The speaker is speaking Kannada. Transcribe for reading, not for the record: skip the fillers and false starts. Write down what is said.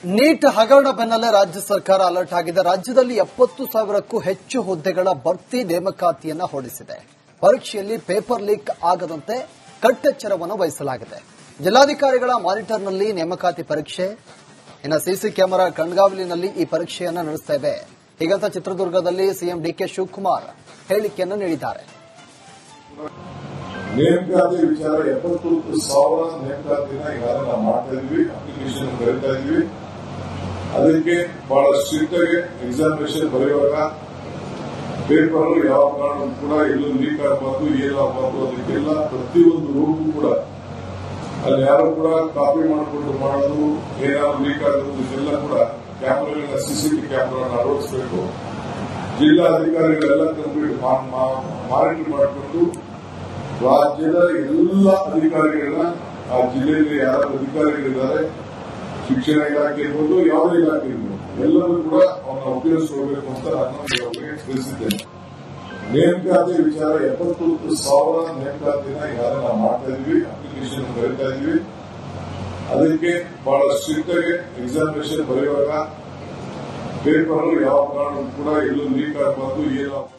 ನೀಟ್ ಹಗರಣ ಬೆನ್ನಲ್ಲೇ ರಾಜ್ಯ ಸರ್ಕಾರ ಅಲರ್ಟ್ ಆಗಿದೆ. ರಾಜ್ಯದಲ್ಲಿ 70,000ಕ್ಕೂ ಹೆಚ್ಚು ಹುದ್ದೆಗಳ ಭರ್ತಿ ನೇಮಕಾತಿಯನ್ನ ಹೊರಡಿಸಿದೆ. ಪರೀಕ್ಷೆಯಲ್ಲಿ ಪೇಪರ್ ಲೀಕ್ ಆಗದಂತೆ ಕಟ್ಟೆಚ್ಚರವನ್ನು ವಹಿಸಲಾಗಿದೆ. ಜಿಲ್ಲಾಧಿಕಾರಿಗಳ ಮಾನಿಟರ್ನಲ್ಲಿ ನೇಮಕಾತಿ ಪರೀಕ್ಷೆ, ಇನ್ನು ಸಿಸಿ ಕ್ಯಾಮೆರಾ ಕಣ್ಗಾವಲಿನಲ್ಲಿ ಈ ಪರೀಕ್ಷೆಯನ್ನು ನಡೆಸುತ್ತೇವೆ. ಹೀಗಂತ ಚಿತ್ರದುರ್ಗದಲ್ಲಿ ಸಿಎಂ ಡಿಕೆ ಶಿವಕುಮಾರ್ ಹೇಳಿಕೆಯನ್ನು ನೀಡಿದ್ದಾರೆ. ನೇಮಕಾತಿ ವಿಚಾರ 70,000 ನೇಮಕಾತಿನ ಈಗಾಗಲೇ ನಾವು ಮಾಡ್ತಾ ಇದೀವಿ, ಅಪ್ಲಿಕೇಶನ್ ಬರೀತಾ ಇದೀವಿ. ಅದಕ್ಕೆ ಬಹಳ ಸ್ಟ್ರಿಕ್ಟ್ ಆಗಿ ಎಕ್ಸಾಮಿನೇಷನ್ ಬರೆಯುವಾಗ ಪೇಪರ್ ಯಾವ ಕಾರಣ ಕೂಡ ಎಲ್ಲೂ ಲೀಕ್ ಆಗಬಾರ್ದು, ಏನಾಗಬಾರ್ದು, ಅದಕ್ಕೆಲ್ಲ ಪ್ರತಿಯೊಂದು ರೂಪು ಕೂಡ ಅಲ್ಲಿ ಯಾರು ಕೂಡ ಕಾಪಿ ಮಾಡಿಕೊಂಡು ಮಾಡೋದು, ಏನಾದ್ರು ಲೀಕ್ ಆಗೋದು, ಇದೆಲ್ಲ ಕೂಡ ಕ್ಯಾಮ್ರಾಗಳನ್ನ ಸಿಸಿಟಿವಿ ಕ್ಯಾಮ್ರಾಗಳನ್ನ ಅಳವಡಿಸಬೇಕು. ಜಿಲ್ಲಾ ಅಧಿಕಾರಿಗಳೆಲ್ಲ ಕಂಪ್ಲೀಟ್ ಮಾನಿಟರ್ ಮಾಡಿಕೊಂಡು ರಾಜ್ಯದ ಎಲ್ಲ ಅಧಿಕಾರಿಗಳನ್ನ ಆ ಜಿಲ್ಲೆಯಲ್ಲಿ ಯಾರು ಅಧಿಕಾರಿಗಳಿದ್ದಾರೆ, ಶಿಕ್ಷಣ ಇಲಾಖೆ ಇರ್ಬೋದು, ಯಾವುದೇ ಇಲಾಖೆ ಇರ್ಬೋದು, ಎಲ್ಲರೂ ಕೂಡ ಅವನ್ನ ಉಪಯೋಗಿಸಿಕೊಳ್ಬೇಕು ಅಂತ ನಾನು ಅವರಿಗೆ ತಿಳಿಸಿದ್ದೇನೆ. ನೇಮಕಾತಿ ವಿಚಾರ 70,000 ನೇಮಕಾತಿನ ಈಗಾಗಲೇ ನಾವು ಮಾಡ್ತಾ ಇದೀವಿ, ಅಪ್ಲಿಕೇಶನ್ ಬರೀತಾ ಇದೀವಿ. ಅದಕ್ಕೆ ಬಹಳ ಸ್ಟ್ರಿಕ್ಟ್ ಆಗಿ ಎಕ್ಸಾಮಿನೇಷನ್ ಬರೆಯುವಾಗ ಪೇಪರ್ ಯಾವ ಕಾರಣ ಕೂಡ ಎಲ್ಲೂ ಲೀಕ್ ಆಗಬಾರ್ದು, ಏನಾಗಬಾರ್ದು.